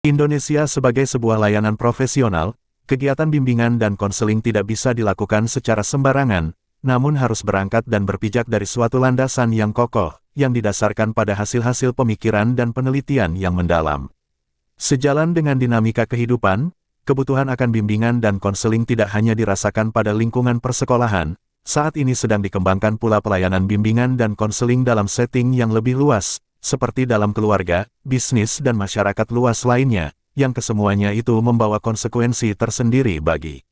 Indonesia sebagai sebuah layanan profesional, kegiatan bimbingan dan konseling tidak bisa dilakukan secara sembarangan, namun harus berangkat dan berpijak dari suatu landasan yang kokoh, yang didasarkan pada hasil-hasil pemikiran dan penelitian yang mendalam. Sejalan dengan dinamika kehidupan, kebutuhan akan bimbingan dan konseling tidak hanya dirasakan pada lingkungan persekolahan, saat ini sedang dikembangkan pula pelayanan bimbingan dan konseling dalam setting yang lebih luas, seperti dalam keluarga, bisnis dan masyarakat luas lainnya, yang kesemuanya itu membawa konsekuensi tersendiri bagi.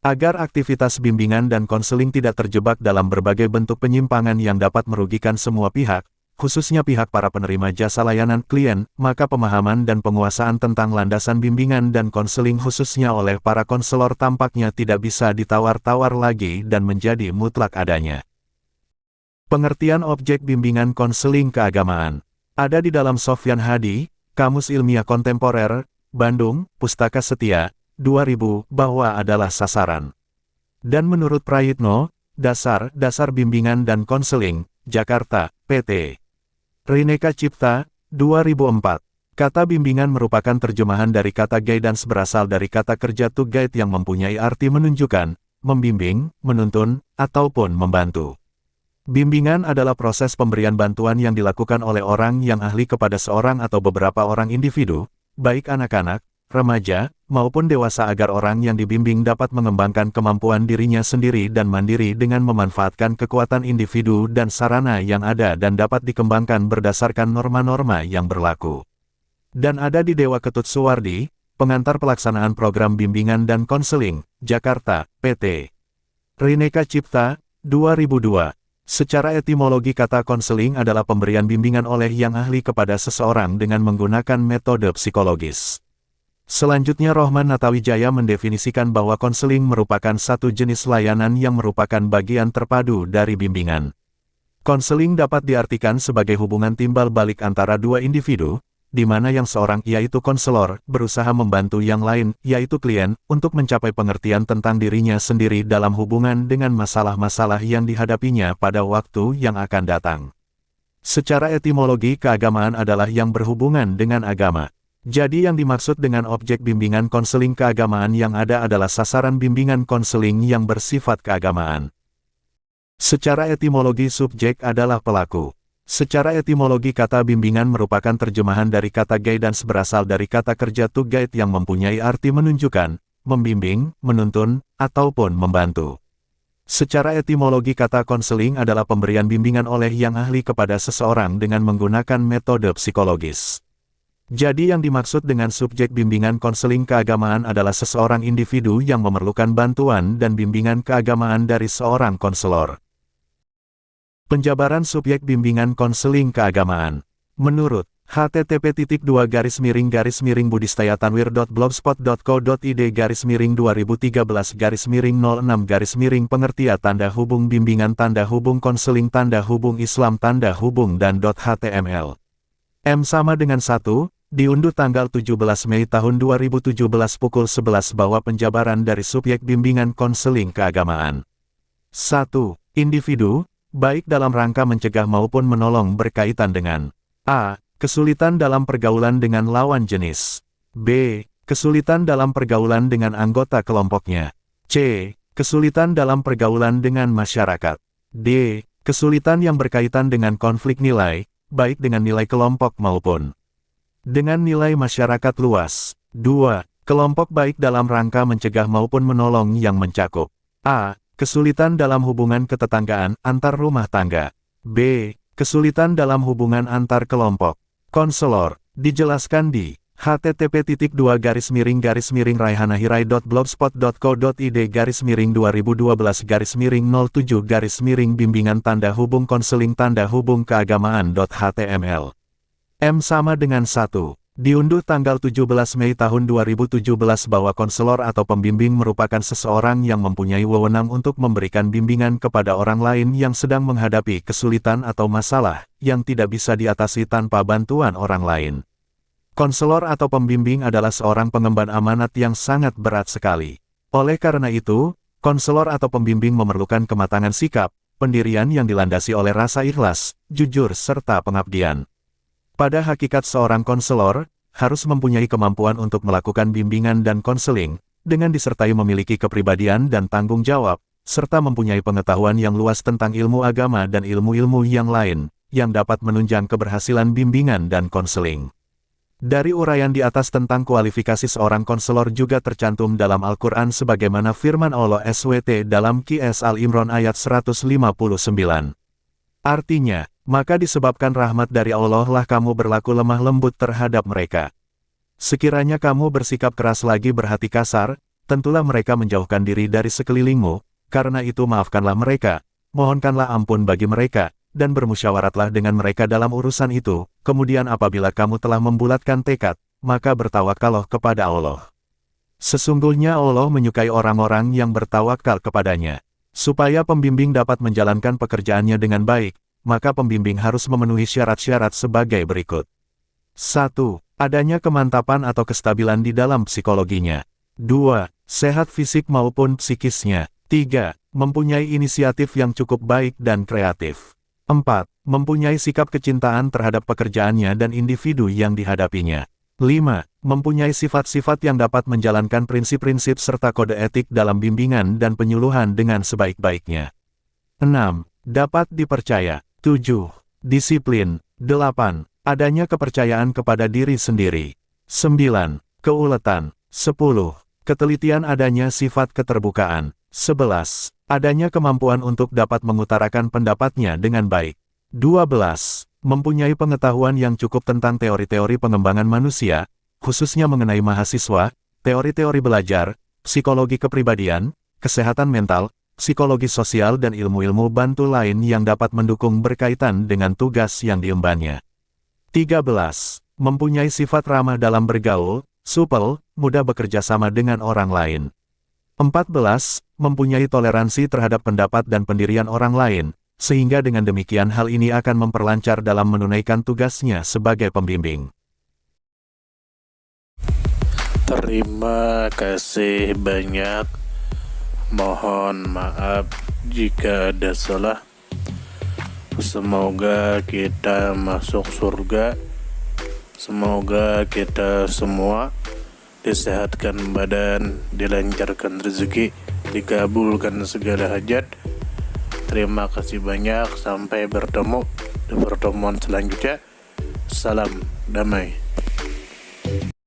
Agar aktivitas bimbingan dan konseling tidak terjebak dalam berbagai bentuk penyimpangan yang dapat merugikan semua pihak, khususnya pihak para penerima jasa layanan klien, maka pemahaman dan penguasaan tentang landasan bimbingan dan konseling khususnya oleh para konselor tampaknya tidak bisa ditawar-tawar lagi dan menjadi mutlak adanya. Pengertian objek bimbingan konseling keagamaan ada di dalam Sofyan Hadi, Kamus Ilmiah Kontemporer, Bandung, Pustaka Setia, 2000, bahwa adalah sasaran. Dan menurut Prayitno, Dasar Bimbingan dan Konseling, Jakarta, PT. Rineka Cipta, 2004. Kata bimbingan merupakan terjemahan dari kata guidance berasal dari kata kerja to guide yang mempunyai arti menunjukkan, membimbing, menuntun, ataupun membantu. Bimbingan adalah proses pemberian bantuan yang dilakukan oleh orang yang ahli kepada seorang atau beberapa orang individu, baik anak-anak, remaja, maupun dewasa agar orang yang dibimbing dapat mengembangkan kemampuan dirinya sendiri dan mandiri dengan memanfaatkan kekuatan individu dan sarana yang ada dan dapat dikembangkan berdasarkan norma-norma yang berlaku. Dan ada di Dewa Ketut Suwardi, pengantar pelaksanaan program bimbingan dan konseling, Jakarta, PT. Rineka Cipta, 2002. Secara etimologi kata konseling adalah pemberian bimbingan oleh yang ahli kepada seseorang dengan menggunakan metode psikologis. Selanjutnya Rohman Natawijaya mendefinisikan bahwa konseling merupakan satu jenis layanan yang merupakan bagian terpadu dari bimbingan. Konseling dapat diartikan sebagai hubungan timbal balik antara dua individu, di mana yang seorang yaitu konselor berusaha membantu yang lain yaitu klien untuk mencapai pengertian tentang dirinya sendiri dalam hubungan dengan masalah-masalah yang dihadapinya pada waktu yang akan datang. Secara etimologi keagamaan adalah yang berhubungan dengan agama. Jadi yang dimaksud dengan objek bimbingan konseling keagamaan yang ada adalah sasaran bimbingan konseling yang bersifat keagamaan. Secara etimologi subjek adalah pelaku. Secara etimologi kata bimbingan merupakan terjemahan dari kata guidance berasal dari kata kerja to guide yang mempunyai arti menunjukkan, membimbing, menuntun, ataupun membantu. Secara etimologi kata konseling adalah pemberian bimbingan oleh yang ahli kepada seseorang dengan menggunakan metode psikologis. Jadi yang dimaksud dengan subjek bimbingan konseling keagamaan adalah seseorang individu yang memerlukan bantuan dan bimbingan keagamaan dari seorang konselor. Penjabaran subjek bimbingan konseling keagamaan. Menurut http://budistayatanwir.blogspot.co.id/2013/06/pengertian bimbingan-konseling-dan-hubung dan .html. M sama dengan 1, diunduh tanggal 17 Mei tahun 2017 pukul 11 bahwa penjabaran dari subjek bimbingan konseling keagamaan. 1. Individu, baik dalam rangka mencegah maupun menolong berkaitan dengan A. Kesulitan dalam pergaulan dengan lawan jenis. B. Kesulitan dalam pergaulan dengan anggota kelompoknya. C. Kesulitan dalam pergaulan dengan masyarakat. D. Kesulitan yang berkaitan dengan konflik nilai, baik dengan nilai kelompok maupun dengan nilai masyarakat luas. 2. Kelompok baik dalam rangka mencegah maupun menolong yang mencakup A. Kesulitan dalam hubungan ketetanggaan antar rumah tangga. B. Kesulitan dalam hubungan antar kelompok. Konselor, dijelaskan di http://www.blogspot.co.id/2012-bimbingan-hubung-konseling-hubung-keagamaan.html. M sama dengan 1. Diunduh tanggal 17 Mei tahun 2017 bahwa konselor atau pembimbing merupakan seseorang yang mempunyai wewenang untuk memberikan bimbingan kepada orang lain yang sedang menghadapi kesulitan atau masalah yang tidak bisa diatasi tanpa bantuan orang lain. Konselor atau pembimbing adalah seorang pengemban amanat yang sangat berat sekali. Oleh karena itu, konselor atau pembimbing memerlukan kematangan sikap, pendirian yang dilandasi oleh rasa ikhlas, jujur serta pengabdian. Pada hakikat seorang konselor harus mempunyai kemampuan untuk melakukan bimbingan dan konseling, dengan disertai memiliki kepribadian dan tanggung jawab, serta mempunyai pengetahuan yang luas tentang ilmu agama dan ilmu-ilmu yang lain, yang dapat menunjang keberhasilan bimbingan dan konseling. Dari uraian di atas tentang kualifikasi seorang konselor juga tercantum dalam Al-Quran sebagaimana firman Allah SWT dalam Qs Al-Imran ayat 159. Artinya, maka disebabkan rahmat dari Allah lah kamu berlaku lemah lembut terhadap mereka. Sekiranya kamu bersikap keras lagi berhati kasar, tentulah mereka menjauhkan diri dari sekelilingmu, karena itu maafkanlah mereka, mohonkanlah ampun bagi mereka, dan bermusyawaratlah dengan mereka dalam urusan itu, kemudian apabila kamu telah membulatkan tekad, maka bertawakallah kepada Allah. Sesungguhnya Allah menyukai orang-orang yang bertawakal kepadanya. Supaya pembimbing dapat menjalankan pekerjaannya dengan baik, maka pembimbing harus memenuhi syarat-syarat sebagai berikut. 1. Adanya kemantapan atau kestabilan di dalam psikologinya. 2. Sehat fisik maupun psikisnya. 3. Mempunyai inisiatif yang cukup baik dan kreatif. 4. Mempunyai sikap kecintaan terhadap pekerjaannya dan individu yang dihadapinya. 5. Mempunyai sifat-sifat yang dapat menjalankan prinsip-prinsip serta kode etik dalam bimbingan dan penyuluhan dengan sebaik-baiknya. 6. Dapat dipercaya. 7. Disiplin. 8. Adanya kepercayaan kepada diri sendiri. 9. Keuletan. 10. Ketelitian adanya sifat keterbukaan. 11. Adanya kemampuan untuk dapat mengutarakan pendapatnya dengan baik. 12. Mempunyai pengetahuan yang cukup tentang teori-teori pengembangan manusia, khususnya mengenai mahasiswa, teori-teori belajar, psikologi kepribadian, kesehatan mental, psikologi sosial dan ilmu-ilmu bantu lain yang dapat mendukung berkaitan dengan tugas yang diembannya. 13. Mempunyai sifat ramah dalam bergaul, supel, mudah bekerja sama dengan orang lain. 14. Mempunyai toleransi terhadap pendapat dan pendirian orang lain, sehingga dengan demikian hal ini akan memperlancar dalam menunaikan tugasnya sebagai pembimbing. Terima kasih banyak. Mohon maaf jika ada salah. Semoga kita masuk surga. Semoga kita semua disehatkan badan, dilancarkan rezeki, dikabulkan segala hajat. Terima kasih banyak, sampai bertemu di pertemuan selanjutnya. Salam damai.